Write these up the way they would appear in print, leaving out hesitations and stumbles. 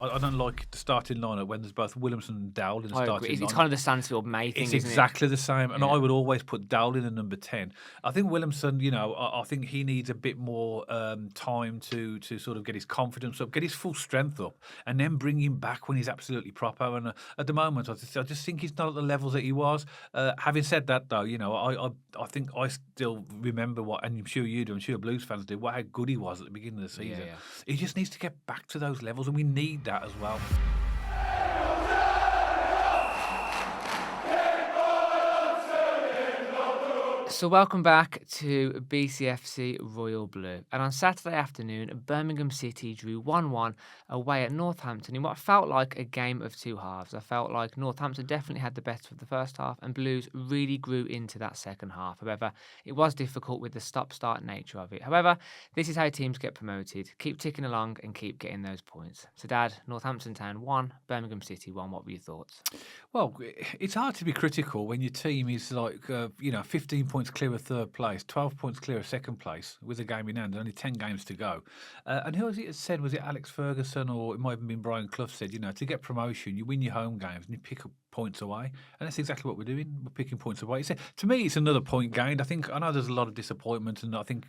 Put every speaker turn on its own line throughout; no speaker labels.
I don't like the starting lineup when there's both Williamson and Dowell in the
I agree.
starting
It's
lineup.
kind of the Stansfield May thing,
It's
isn't
exactly the same, and
Yeah.
I would always put Dowell in at number 10. I think Williamson, I think he needs a bit more time to sort of get his confidence up, get his full strength up, and then bring him back when he's absolutely proper. And at the moment, I just think he's not at the levels that he was. Having said that, though, I think I still remember what, and I'm sure you do, I'm sure Blues fans do, how good he was at the beginning of the season.
Yeah.
He just needs to get back to those levels, and we need that as well.
So welcome back to BCFC Royal Blue. And on Saturday afternoon, Birmingham City drew 1-1 away at Northampton in what felt like a game of two halves. I felt like Northampton definitely had the better of the first half and Blues really grew into that second half. However, it was difficult with the stop-start nature of it. However, this is how teams get promoted. Keep ticking along and keep getting those points. So Dad, Northampton Town 1, Birmingham City 1. What were your thoughts?
Well, it's hard to be critical when your team is 15 points clear of third place, 12 points clear of second place with a game in hand, only 10 games to go. And who was it said? Was it Alex Ferguson or it might have been Brian Clough said, to get promotion, you win your home games and you pick up points away. And that's exactly what we're doing. We're picking points away. To me, it's another point gained. I know there's a lot of disappointment, and I think,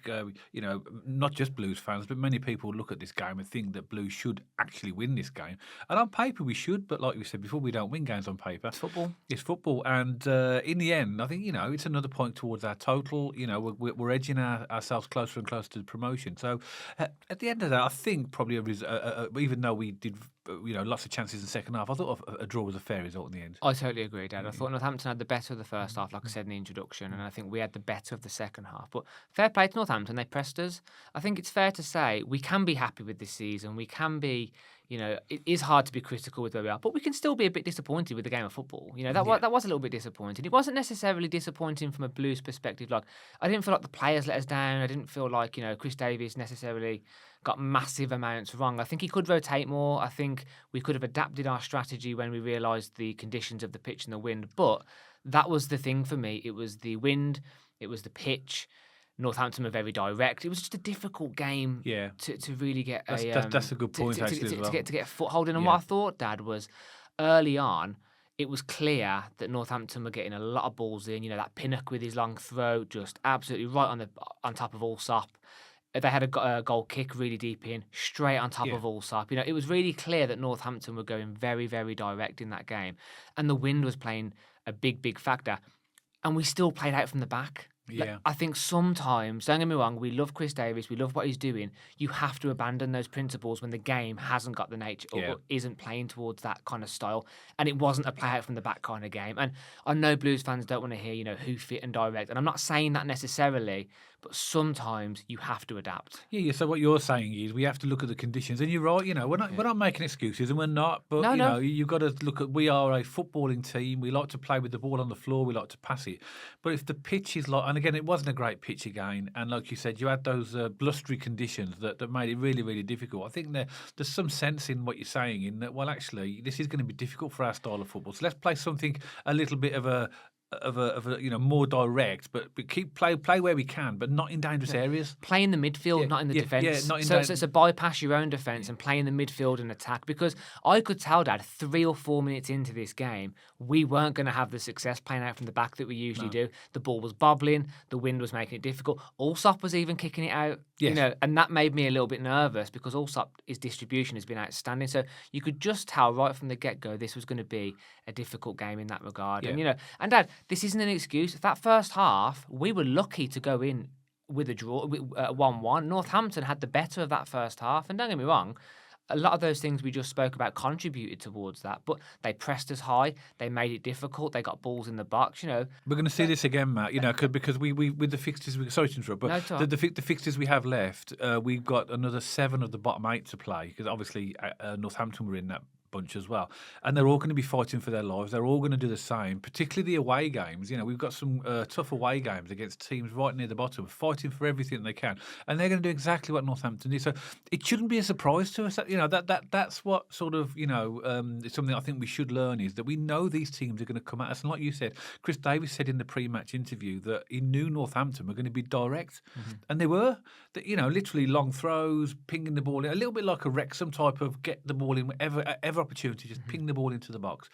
not just Blues fans, but many people look at this game and think that Blues should actually win this game. And on paper, we should, but like we said before, we don't win games on paper.
It's football.
It's football. And in the end, I think, it's another point towards our total. We're edging ourselves closer and closer to the promotion. So at the end of that, I think probably even though we did lots of chances in the second half, I thought a draw was a fair result in the end.
I totally agree, Dad. I thought Northampton had the better of the first half, like I said in the introduction, and I think we had the better of the second half. But fair play to Northampton, they pressed us. I think it's fair to say we can be happy with this season. We can be, it is hard to be critical with where we are, but we can still be a bit disappointed with the game of football. That was a little bit disappointing. It wasn't necessarily disappointing from a Blues perspective. Like, I didn't feel like the players let us down. I didn't feel like, Chris Davies necessarily got massive amounts wrong. I think he could rotate more. I think we could have adapted our strategy when we realised the conditions of the pitch and the wind. But that was the thing for me. It was the wind. It was the pitch. Northampton were very direct. It was just a difficult game to really get
that's a good point, actually, as well.
To get a foothold in. And what I thought, Dad, was early on, it was clear that Northampton were getting a lot of balls in. That Pinnock with his long throw, just absolutely right on top of Allsop. They had a goal kick really deep in, straight on top of Allsop. It was really clear that Northampton were going very, very direct in that game. And the wind was playing a big, big factor. And we still played out from the back.
Yeah.
I think sometimes, don't get me wrong, we love Chris Davies, we love what he's doing. You have to abandon those principles when the game hasn't got the nature or isn't playing towards that kind of style. And it wasn't a play out from the back kind of game. And I know Blues fans don't want to hear, who fit and direct. And I'm not saying that necessarily, but sometimes you have to adapt.
Yeah. So what you're saying is we have to look at the conditions, and you're right. We're not making excuses, and we're not. But
No.
You've got to look at. We are a footballing team. We like to play with the ball on the floor. We like to pass it. But if the pitch is and again, it wasn't a great pitch again, and like you said, you had those blustery conditions that made it really, really difficult. I think there's some sense in what you're saying in that. Well, actually, this is going to be difficult for our style of football. So let's play something a little bit of a more direct, but keep play where we can, but not in dangerous areas.
Play in the midfield, not in the defence.
Yeah, not in
so it's a bypass your own defence and play in the midfield and attack. Because I could tell, Dad, 3 or 4 minutes into this game, we weren't going to have the success playing out from the back that we usually do. The ball was bobbling, the wind was making it difficult. Allsop was even kicking it out, and that made me a little bit nervous because Allsop, his distribution has been outstanding. So you could just tell right from the get-go this was going to be a difficult game in that regard.
Yeah.
And Dad, this isn't an excuse. That first half, we were lucky to go in with a draw, 1-1. Northampton had the better of that first half. And don't get me wrong, a lot of those things we just spoke about contributed towards that. But they pressed us high. They made it difficult. They got balls in the box,
We're going to see this again, Matt, because we with the fixtures, sorry to interrupt, but the fixtures we have left, we've got another 7 of the bottom 8 to play, because obviously Northampton were in that bunch as well, and they're all going to be fighting for their lives. They're all going to do the same, particularly the away games. We've got some tough away games against teams right near the bottom, fighting for everything they can, and they're going to do exactly what Northampton did. So it shouldn't be a surprise to us. That's what sort of it's something I think we should learn, is that we know these teams are going to come at us. And like you said, Chris Davies said in the pre-match interview that he knew Northampton were going to be direct, and they were. That literally long throws, pinging the ball in, a little bit like a Wrexham type of get the ball in whenever opportunity, just ping the ball into the box.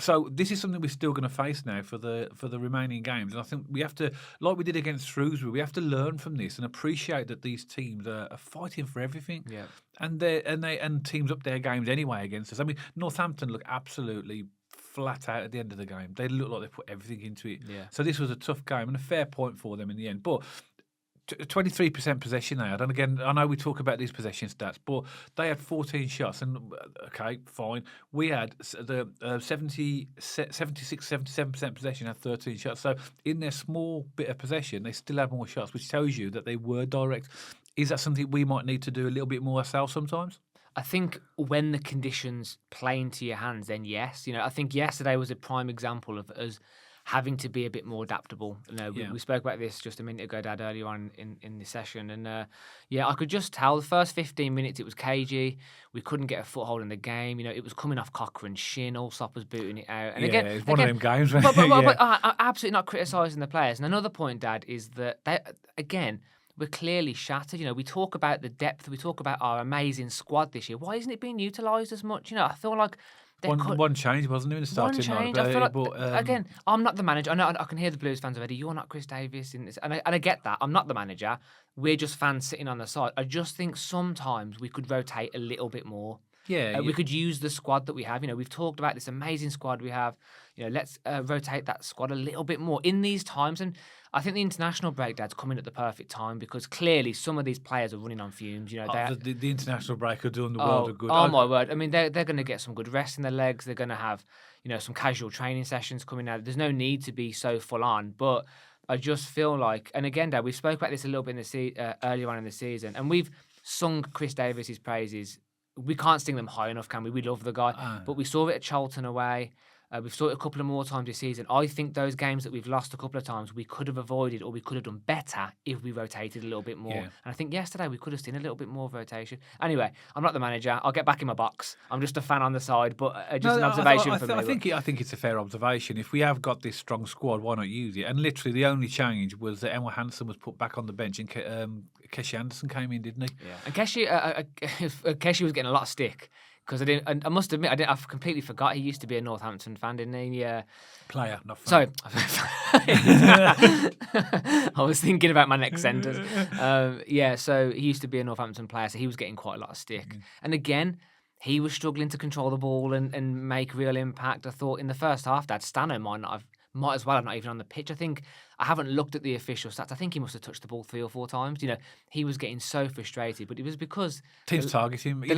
So this is something we're still going to face now for the remaining games, and I think we have to, like we did against Shrewsbury, we have to learn from this and appreciate that these teams are fighting for everything.
Yeah.
And teams up their games anyway against us. I mean, Northampton look absolutely flat out at the end of the game. They look like they put everything into it.
Yeah.
So this was a tough game and a fair point for them in the end. But 23% possession they had, and again, I know we talk about these possession stats, but they had 14 shots, and okay, fine. We had the 77% possession, had 13 shots. So in their small bit of possession, they still had more shots, which tells you that they were direct. Is that something we might need to do a little bit more ourselves sometimes?
I think when the conditions play into your hands, then yes. I think yesterday was a prime example of us having to be a bit more adaptable. We spoke about this just a minute ago, Dad, earlier on in the session. And I could just tell the first 15 minutes it was cagey. We couldn't get a foothold in the game. It was coming off Cochrane's shin. Allsop was booting it out. And again,
it's one of them games.
But I'm absolutely not criticising the players. And another point, Dad, is that we're clearly shattered. We talk about the depth. We talk about our amazing squad this year. Why isn't it being utilised as much? I feel like
one change, wasn't it, in the starting
lineup? I feel like, again, I'm not the manager. I know I can hear the Blues fans already. You're not Chris Davies in this, and I get that. I'm not the manager. We're just fans sitting on the side. I just think sometimes we could rotate a little bit more. We could use the squad that we have. We've talked about this amazing squad we have. Let's rotate that squad a little bit more in these times. And I think the international break, Dad's coming at the perfect time, because clearly some of these players are running on fumes.
The international break are doing the world of good.
Oh my word! I mean, they're going to get some good rest in their legs. They're going to have some casual training sessions coming out. There's no need to be so full on, but I just feel like, and again, Dad, we spoke about this a little bit earlier on in the season, and we've sung Chris Davies' praises. We can't sing them high enough, can we? We love the guy. But we saw it at Charlton away. We've saw it a couple of more times this season. I think those games that we've lost a couple of times, we could have avoided, or we could have done better if we rotated a little bit more. And I think yesterday we could have seen a little bit more rotation. Anyway, I'm not the manager. I'll get back in my box. I'm just a fan on the side, but just an observation from me.
I think it's a fair observation. If we have got this strong squad, why not use it? And literally the only change was that Emma Hansen was put back on the bench, and Keshi Anderson came in, didn't he?
Yeah. And Keshi was getting a lot of stick. Because I must admit, I completely forgot he used to be a Northampton fan, didn't he?
Player, not fan.
Sorry. I was thinking about my next sentence. So he used to be a Northampton player, so he was getting quite a lot of stick. And again, he was struggling to control the ball and make real impact. I thought in the first half, that Stano might as well have not even on the pitch. I think I haven't looked at the official stats. I think he must have touched the ball 3 or 4 times. He was getting so frustrated, but it was because
teams target him.
It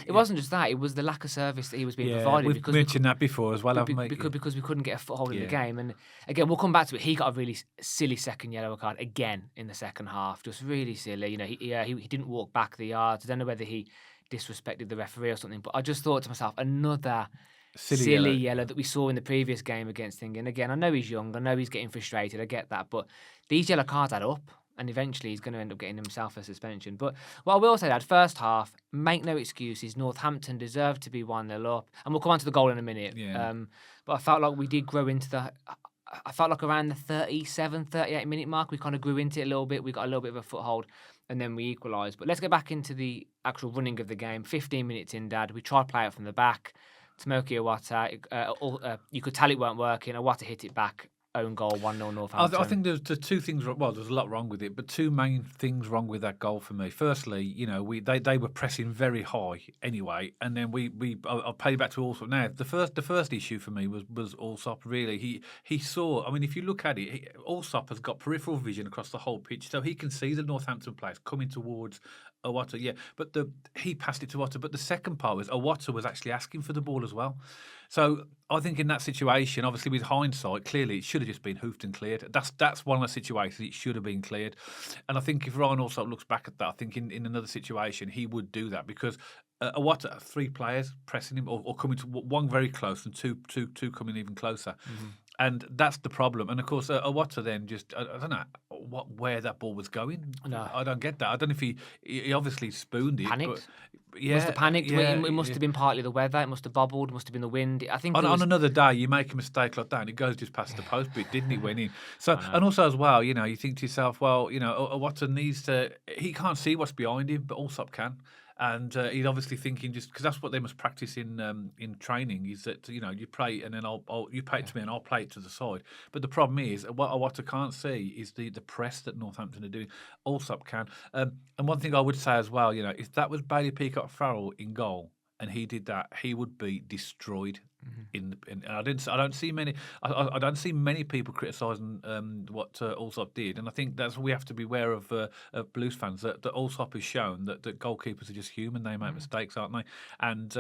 wasn't just that; it was the lack of service that he was being provided.
We've mentioned that before as well, haven't we?
Because we couldn't get a foothold in the game. And again, we'll come back to it. He got a really silly second yellow card again in the second half. Just really silly. He didn't walk back the yards. I don't know whether he disrespected the referee or something, but I just thought to myself, another silly yellow that we saw in the previous game against England. Again, I know he's young, I know he's getting frustrated, I get that, but these yellow cards add up, and eventually he's going to end up getting himself a suspension. But what I will say, Dad, first half, make no excuses, Northampton deserved to be 1-0 up, and we'll come on to the goal in a minute. But I felt like we did grow into I felt like around the 37, 38 minute mark, we kind of grew into it a little bit, we got a little bit of a foothold, and then we equalised. But let's get back into the actual running of the game. 15 minutes in, Dad, we tried to play it from the back. Tomoki Iwata, you could tell it weren't working. Iwata hit it back, own goal, 1-0 Northampton.
I think there's 2 things. Well, there's a lot wrong with it, but 2 main things wrong with that goal for me. Firstly, they were pressing very high anyway, and then I'll pay back to Allsop now. The first issue for me was Allsop. Really, he saw. I mean, if you look at it, Allsop has got peripheral vision across the whole pitch, so he can see the Northampton players coming towards Iwata, but he passed it to Iwata. But the second part was Iwata was actually asking for the ball as well. So I think in that situation, obviously with hindsight, clearly it should have just been hoofed and cleared. That's one of the situations it should have been cleared. And I think if Ryan also looks back at that, I think in another situation he would do that, because what 3 players pressing him or coming to one very close and two coming even closer. And that's the problem. And of course, Iwata then just I don't know where that ball was going.
No.
I don't get that. I don't know if he obviously spooned it.
Panicked.
But yeah,
Must have panicked.
Yeah,
It must have been partly the weather. It must have bobbled. It must have been the wind. I think
on another day, you make a mistake like that, and it goes just past the post bit, didn't it? Went in. So, and also as well, you think to yourself, well, Iwata needs to. He can't see what's behind him, but Allsop can. And he's obviously thinking just because that's what they must practice in training is that you play and then you play it to me and I'll play it to the side. But the problem is what I can't see is the press that Northampton are doing. Allsop can. And one thing I would say as well, if that was Bailey Peacock Farrell in goal and he did that, he would be destroyed. I don't see many people criticising what Allsop did, and I think that's what we have to be aware of Blues fans that Allsop has shown that goalkeepers are just human; they make mistakes, aren't they? And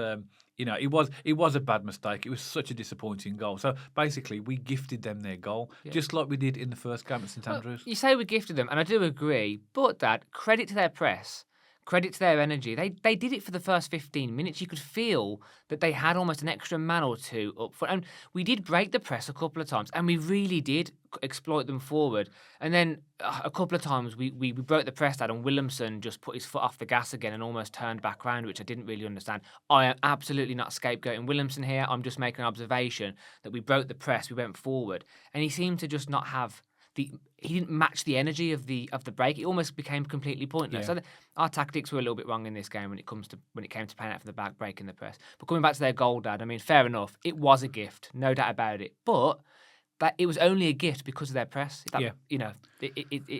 it was a bad mistake. It was such a disappointing goal. So basically, we gifted them their goal, just like we did in the first game at St.Andrews.
You say we gifted them, and I do agree. But Dad, credit to their press. Credit to their energy. They did it for the first 15 minutes. You could feel that they had almost an extra man or two up front. And we did break the press a couple of times, and we really did exploit them forward. And then a couple of times we broke the press out, and Williamson just put his foot off the gas again and almost turned back round, which I didn't really understand. I am absolutely not scapegoating Williamson here. I'm just making an observation that we broke the press, we went forward, and he seemed to just not have... He didn't match the energy of the break. It almost became completely pointless.
Yeah.
So our tactics were a little bit wrong in this game when it came to playing out from the back, breaking the press. But coming back to their goal, Dad, I mean, fair enough. It was a gift, no doubt about it. But it was only a gift because of their press. It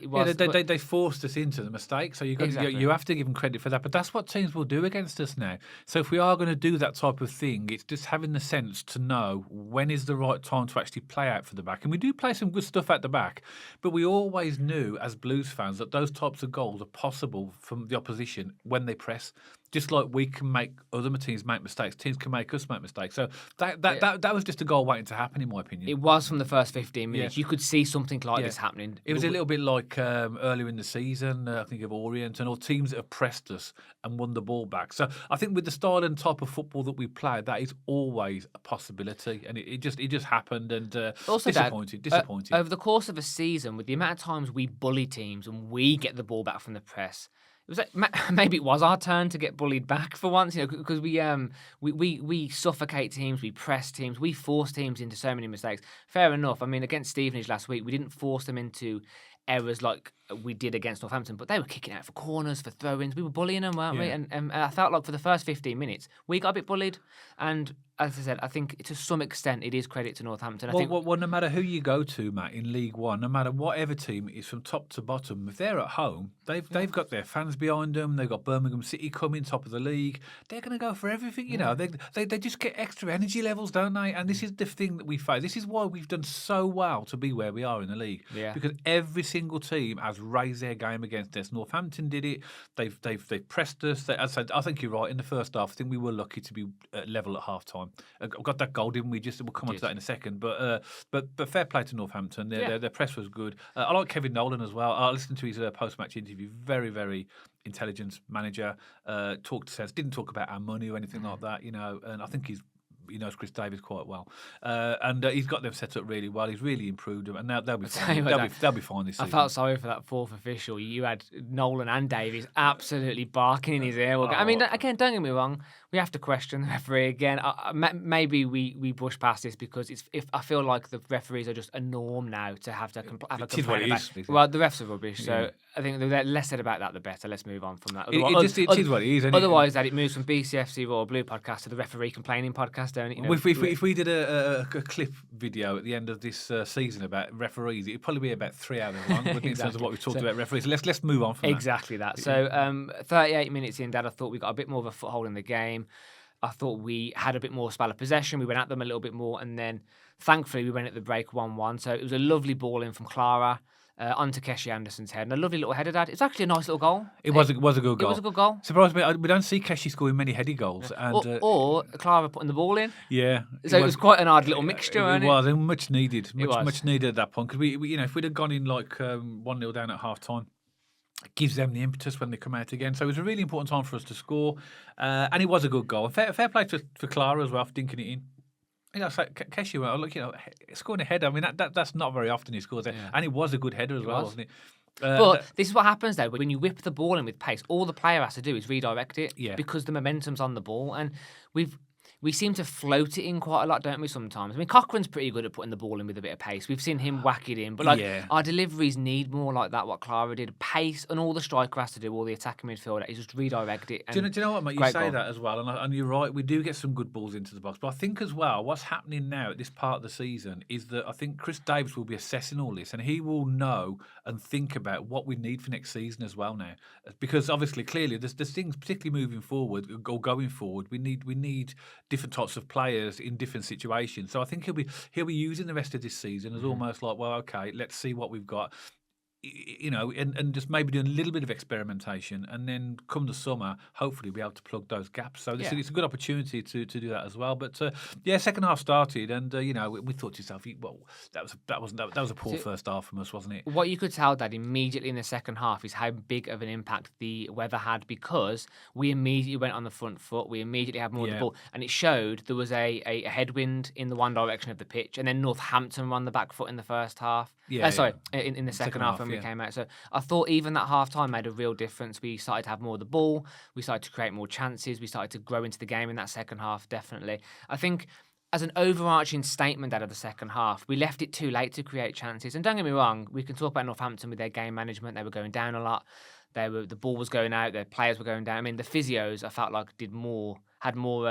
was.
Yeah, they forced us into the mistake, so you have to give them credit for that. But that's what teams will do against us now. So if we are going to do that type of thing, it's just having the sense to know when is the right time to actually play out for the back. And we do play some good stuff at the back, but we always knew as Blues fans that those types of goals are possible from the opposition when they press. Just like we can make other teams make mistakes, teams can make us make mistakes. So that was just a goal waiting to happen, in my opinion.
It was from the first 15 minutes. You could see something like this happening.
It was a little bit like earlier in the season, I think of Orient and all teams that have pressed us and won the ball back. So I think with the style and type of football that we play, that is always a possibility. And it just happened and
also,
disappointing.
Over the course of a season, with the amount of times we bully teams and we get the ball back from the press, it was like, maybe it was our turn to get bullied back for once, because we suffocate teams, we press teams, we force teams into so many mistakes. Fair enough. I mean, against Stevenage last week, we didn't force them into errors like we did against Northampton, but they were kicking out for corners, for throw-ins. We were bullying them, weren't we? And I felt like for the first 15 minutes, we got a bit bullied. And as I said, I think to some extent it is credit to Northampton.
Well, no matter who you go to, Matt, in League One, no matter whatever team it is from top to bottom, if they're at home, they've got their fans behind them. They've got Birmingham City coming top of the league. They're going to go for everything, They just get extra energy levels, don't they? And this is the thing that we face. This is why we've done so well to be where we are in the league.
Yeah.
Because every single team has raised their game against us. Northampton did it. They've pressed us. As I said, I think you're right. In the first half, I think we were lucky to be level at half time. Got that goal, didn't we? We'll come on to that in a second. But fair play to Northampton. Their press was good. I like Kevin Nolan as well. I listened to his post-match interview. Very, very intelligent manager. Talked sense. Didn't talk about our money or anything like that. And I think he knows Chris Davies quite well, and he's got them set up really well. He's really improved them, and now they'll be fine. They'll be fine this season.
I felt sorry for that fourth official. You had Nolan and Davies absolutely barking in his ear. I mean, again, don't get me wrong. We have to question the referee again. Maybe we brush past this because I feel like the referees are just a norm now to have a complaint about. Well, the refs are rubbish, so I think the less said about that, the better. Let's move on from that.
It is what it is.
Otherwise, that it moves from BCFC Royal Blue podcast to the referee complaining podcast.
If we did a clip video at the end of this season about referees, it'd probably be about 3 hours long, wouldn't it, in terms of what we've talked about referees. Let's move on from
exactly that. So 38 minutes in, Dad, I thought we got a bit more of a foothold in the game. I thought we had a bit more spell of possession. We went at them a little bit more, and then thankfully we went at the break 1-1. So it was a lovely ball in from Klarer. Onto Keshi Anderson's head, and a lovely little header, Dad. It's actually a nice little goal.
It was a good goal.
It was a good goal.
Surprised me. We don't see Keshi scoring many heady goals,
or Klarer putting the ball in.
Yeah,
so it was quite an odd little mixture.
It was much needed, much needed at that point. Because we if we'd have gone in like 1-0 down at half time, gives them the impetus when they come out again. So it was a really important time for us to score, and it was a good goal. And fair play for Klarer as well for dinking it in. So Keshi, look, scoring a header. I mean, that's not very often he scores it, and it was a good header as well, wasn't it?
But this is what happens though when you whip the ball in with pace. All the player has to do is redirect it because the momentum's on the ball, and we seem to float it in quite a lot, don't we? Sometimes. I mean, Cochrane's pretty good at putting the ball in with a bit of pace. We've seen him whack it in, but our deliveries need more like that. What Klarer did, pace, and all the striker has to do, all the attacking midfielder, is just redirect it.
Do you know what, mate? You say that as well, and you're right. We do get some good balls into the box, but I think as well, what's happening now at this part of the season is that I think Chris Davis will be assessing all this, and he will know and think about what we need for next season as well now, because obviously, clearly, there's things, particularly moving forward or going forward. We need different types of players in different situations. So I think he'll be using the rest of this season as almost like, well, okay, let's see what we've got. And just maybe doing a little bit of experimentation, and then come the summer, hopefully be able to plug those gaps. So it's a good opportunity to do that as well. But second half started, and we thought to yourself, well, that was a poor first half from us, wasn't it?
What you could tell that immediately in the second half is how big of an impact the weather had, because we immediately went on the front foot. We immediately had more of the ball, and it showed there was a headwind in the one direction of the pitch, and then Northampton were on the back foot in the first half. In the second half when we came out. So I thought even that half time made a real difference. We started to have more of the ball. We started to create more chances. We started to grow into the game in that second half, definitely. I think as an overarching statement out of the second half, we left it too late to create chances. And don't get me wrong, we can talk about Northampton with their game management. They were going down a lot. The ball was going out. Their players were going down. I mean, the physios, I felt like had more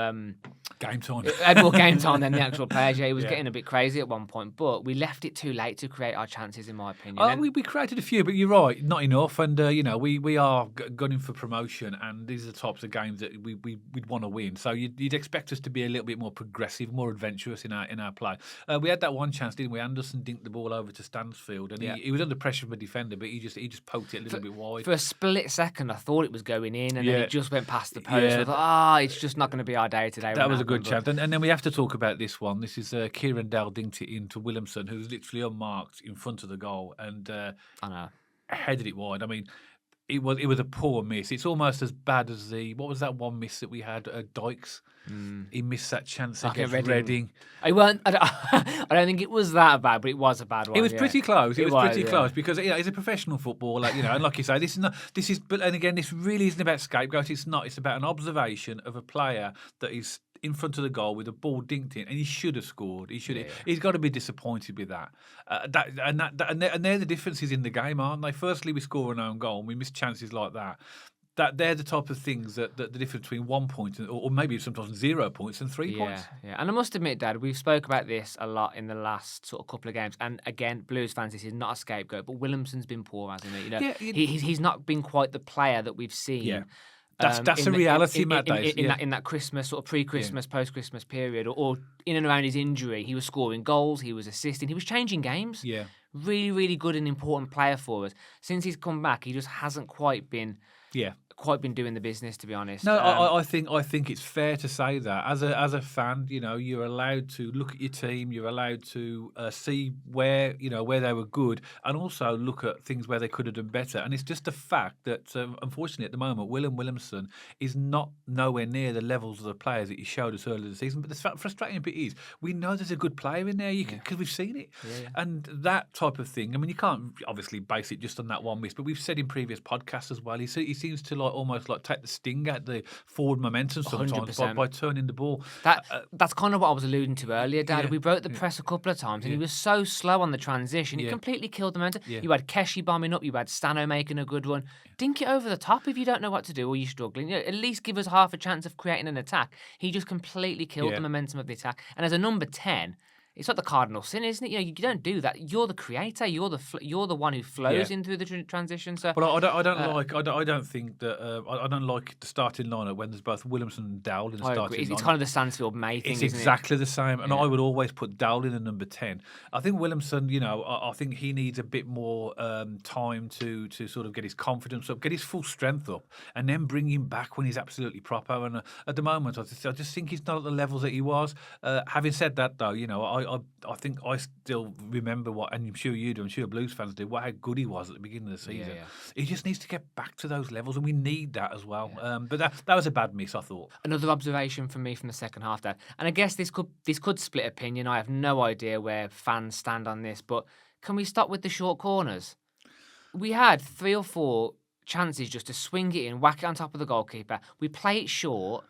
game time.
Had more game time than the actual players. Yeah, it was getting a bit crazy at one point, but we left it too late to create our chances, in my opinion.
We created a few, but you're right, not enough. And we are gunning for promotion, and these are the types of games that we'd want to win. So you'd expect us to be a little bit more progressive, more adventurous in our play. We had that one chance, didn't we? Anderson dinked the ball over to Stansfield, and he was under pressure from a defender, but he just poked it a little bit wide.
For a split second, I thought it was going in, and then it just went past the post. I thought, it's just not going to be our day today.
That was a good chance. And then we have to talk about this one. This is Kieran Dell dinked it into Williamson, who was literally unmarked in front of the goal, and headed it wide. I mean, it was a poor miss. It's almost as bad as what was that one miss that we had at Dykes? He missed that chance against Reading.
I don't think it was that bad, but it was a bad one.
It was pretty close. It was pretty close because he's a professional footballer, and like you say, and again, this really isn't about scapegoat. It's not. It's about an observation of a player that is in front of the goal with a ball dinked in, and he should have scored. He should. He's got to be disappointed with that. And they're the differences in the game, aren't they? Firstly, we score an own goal, and we miss chances like that. That they're the type of things that the difference between 1 point or maybe sometimes 0 points and 3 points.
Yeah. And I must admit, Dad, we've spoke about this a lot in the last sort of couple of games. And again, Blues fans, this is not a scapegoat, but Williamson's been poor, hasn't he? He's not been quite the player that we've seen.
Yeah. That's a reality, Matt Davis.
In that Christmas, sort of pre-Christmas, post-Christmas period, or in and around his injury, he was scoring goals, he was assisting, he was changing games.
Yeah.
Really, really good and important player for us. Since he's come back, he just hasn't quite been doing the business, to be honest.
No, I think it's fair to say that as a fan, you're allowed to look at your team, you're allowed to see where they were good, and also look at things where they could have done better. And it's just a fact that unfortunately at the moment, Williamson is not nowhere near the levels of the players that he showed us earlier this season. But the frustrating bit is we know there's a good player in there because we've seen it, and that type of thing. I mean, you can't obviously base it just on that one miss, but we've said in previous podcasts as well. He seems to almost take the sting out the forward momentum sometimes by turning the ball.
That's kind of what I was alluding to earlier, Dad. We broke the press a couple of times, and he was so slow on the transition. It completely killed the momentum. You had Keshi bombing up. You had Stano making a good run. Dink it over the top if you don't know what to do or you're struggling. At least give us half a chance of creating an attack. He just completely killed the momentum of the attack. And as a number 10... it's like the cardinal sin, isn't it? You don't do that. You're the creator. You're the one who flows in through the transition. So,
but I don't think that I don't like the starting lineup when there's both Williamson and Dowell in the starting lineup.
It's kind of the Stansfield May thing.
It's exactly the same, and I would always put Dowell in at number 10. I think Williamson, I think he needs a bit more time to sort of get his confidence up, get his full strength up, and then bring him back when he's absolutely proper. And at the moment, I just think he's not at the levels that he was. Having said that, though, I think I still remember and I'm sure you do, I'm sure Blues fans do, how good he was at the beginning of the season.
Yeah.
He just needs to get back to those levels, and we need that as well. But that was a bad miss, I thought.
Another observation from me from the second half, Dad, and I guess this could split opinion. I have no idea where fans stand on this, but can we stop with the short corners? We had 3 or 4 chances just to swing it in, whack it on top of the goalkeeper. We play it short,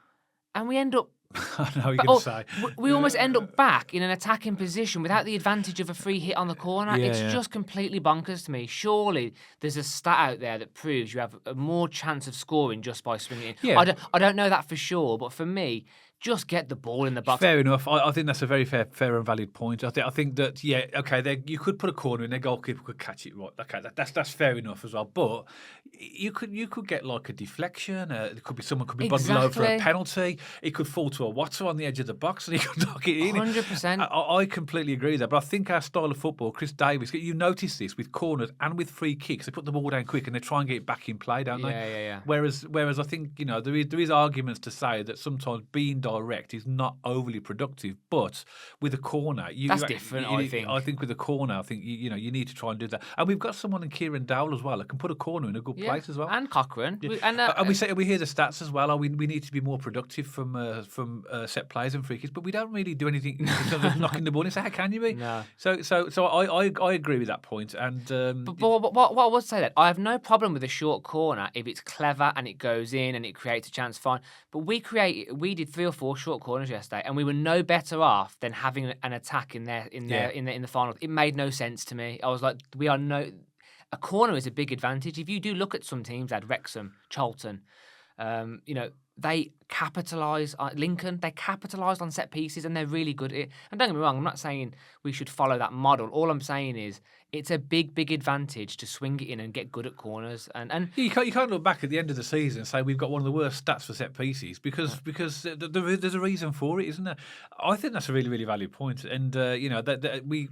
and we end up.
I know what you're going to say.
We almost end up back in an attacking position without the advantage of a free hit on the corner.
Yeah,
It's
yeah.
just completely bonkers to me. Surely there's a stat out there that proves you have a more chance of scoring just by swinging it in.
Yeah.
I don't know that for sure, but for me, just get the ball in the box.
Fair enough. I think that's a very fair and valid point. I think that you could put a corner in, their goalkeeper could catch it right. Okay, that's fair enough as well. But you could get like a deflection. It could be someone could be bundled over for a
Exactly.
penalty. It could fall to a Water on the edge of the box, and he could knock it in.
100%.
I completely agree with that. But I think our style of football, Chris Davis, you notice this with corners and with free kicks. They put the ball down quick and they try and get it back in play, don't they?
Yeah.
Whereas I think there is arguments to say that sometimes being direct is not overly productive, but with a corner,
That's different, I think.
I think with a corner, I think you need to try and do that. And we've got someone in Kieran Dowell as well that can put a corner in a good place as well.
And Cochrane.
Yeah.
And
we hear the stats as well. We need to be more productive from set plays and free kicks, but we don't really do anything in terms of knocking the ball in. So how can you be?
No.
So I agree with that point. And
But what I would say that I have no problem with a short corner if it's clever and it goes in and it creates a chance, fine. But we did 3 or 4 short corners yesterday, and we were no better off than having an attack in the final. It made no sense to me. I was like, a corner is a big advantage. If you do look at some teams, like Wrexham, Charlton, they capitalise on Lincoln. They capitalise on set pieces, and they're really good at it. And don't get me wrong, I'm not saying we should follow that model. All I'm saying is it's a big advantage to swing it in and get good at corners. And
you can't look back at the end of the season and say we've got one of the worst stats for set pieces because there's a reason for it, isn't there? I think that's a really valid point. And that we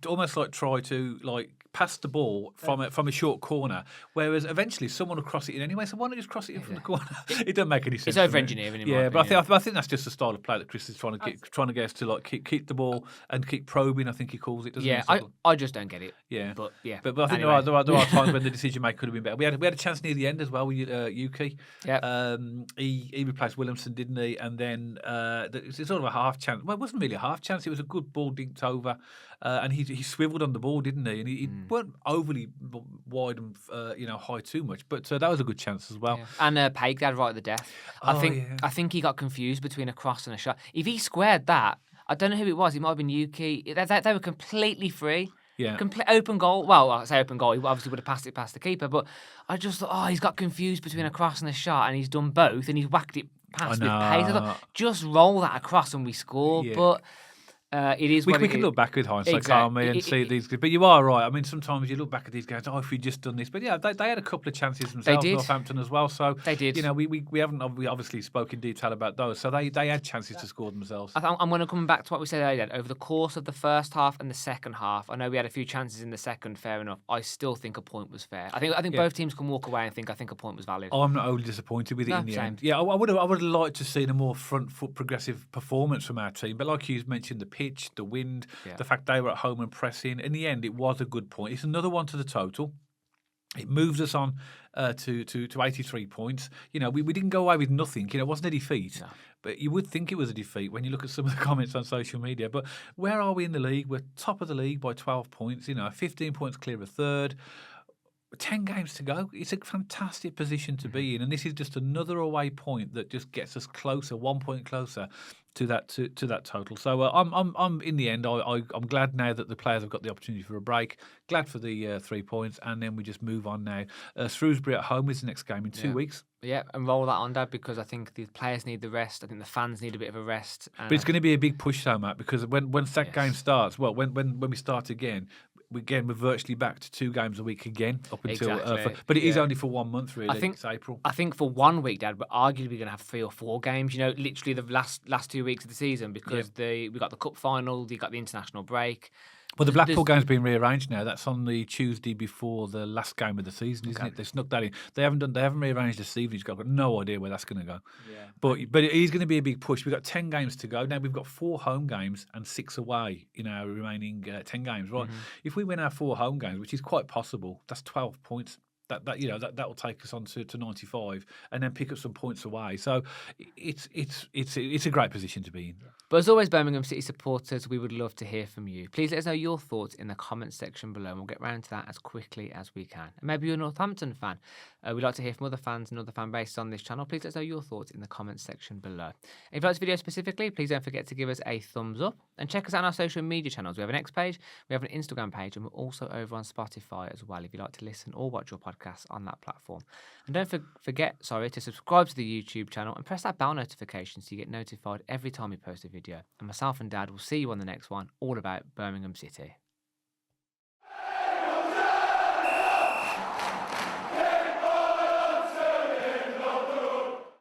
almost like try to like pass the ball from a short corner, whereas eventually someone will cross it in anyway. So why not just cross it in from the corner? It doesn't make any sense.
It's over-engineering. In my
Yeah, but
opinion.
I think that's just the style of play that Chris is trying to get us to like keep the ball and keep probing. I think he calls it. Doesn't
Yeah,
he?
I just don't get it.
Yeah,
but
I think
anyway.
there are times when the decision making could have been better. We had a chance near the end as well with Yuki.
Yeah.
He replaced Williamson, didn't he? And then it's sort of a half chance. Well, it wasn't really a half chance. It was a good ball dinked over, and he swiveled on the ball, didn't he? And he weren't overly wide and high too much, but that was a good chance as well.
Yeah. And Paig had right at the death. I think he got confused between a cross and a shot. If he squared that, I don't know who it was. It might have been Yuki. They were completely free.
Yeah.
Complete open goal. Well, I say open goal. He obviously would have passed it past the keeper, but I just thought, he's got confused between a cross and a shot, and he's done both, and he's whacked it past with pace. I thought, just roll that across and we score.
Yeah.
But it is what
We
it
can
is.
look back with hindsight,
Exactly.
can't we, and see these. But you are right. I mean, sometimes you look back at these games. If we just done this, but yeah, they had a couple of chances themselves.
did.
Northampton as well. So
They did.
We haven't obviously spoke in detail about those. So they had chances to score themselves.
I'm going to come back to what we said earlier. Over the course of the first half and the second half, I know we had a few chances in the second. Fair enough. I still think a point was fair. I think both teams can walk away and think I think a point was valid.
I'm not overly disappointed with it
No,
in the
same.
end. Yeah, I would have liked to see a more front foot progressive performance from our team. But like you mentioned, the pitch, the wind, the fact they were at home and pressing. In the end, it was a good point. It's another one to the total. It moves us on to 83 points. We didn't go away with nothing. It wasn't a defeat.
No.
But you would think it was a defeat when you look at some of the comments on social media. But where are we in the league? We're top of the league by 12 points. 15 points clear of third. 10 games to go. It's a fantastic position to be in, and this is just another away point that just gets us closer, 1 point closer to that total. So I'm in the end. I'm glad now that the players have got the opportunity for a break. Glad for the 3 points, and then we just move on now. Shrewsbury at home is the next game in 2 weeks.
Yeah, and roll that on, Dad, because I think the players need the rest. I think the fans need a bit of a rest.
But it's going to be a big push, though, Matt, because once that game starts, when we start again. We're virtually back to 2 games a week again up until.
Exactly.
But it is only for 1 month, really. It's April.
I think for 1 week, Dad, we're arguably going to have 3 or 4 games. Literally the last 2 weeks of the season because we got the cup final, you got the international break.
Well, the
There's-
Blackpool
there's-
game's been rearranged now. That's on the Tuesday before the last game of the season, isn't
Okay.
it? They snuck that in. They haven't rearranged this evening. I've got no idea where that's going to go.
Yeah.
But it is going to be a big push. We've got 10 games to go. Now we've got 4 home games and 6 away in our remaining 10 games. Right? If we win our 4 home games, which is quite possible, that's 12 points. That will take us on to 95 and then pick up some points away. So it's a great position to be in.
But as always, Birmingham City supporters, we would love to hear from you. Please let us know your thoughts in the comments section below, and we'll get round to that as quickly as we can. And maybe you're a Northampton fan. We'd like to hear from other fans and other fan bases on this channel. Please let us know your thoughts in the comments section below. If you like this video specifically, please don't forget to give us a thumbs up and check us out on our social media channels. We have an X page, we have an Instagram page, and we're also over on Spotify as well if you'd like to listen or watch your podcasts on that platform. And don't forget to subscribe to the YouTube channel and press that bell notification so you get notified every time we post a video. And myself and Dad will see you on the next one, all about Birmingham City.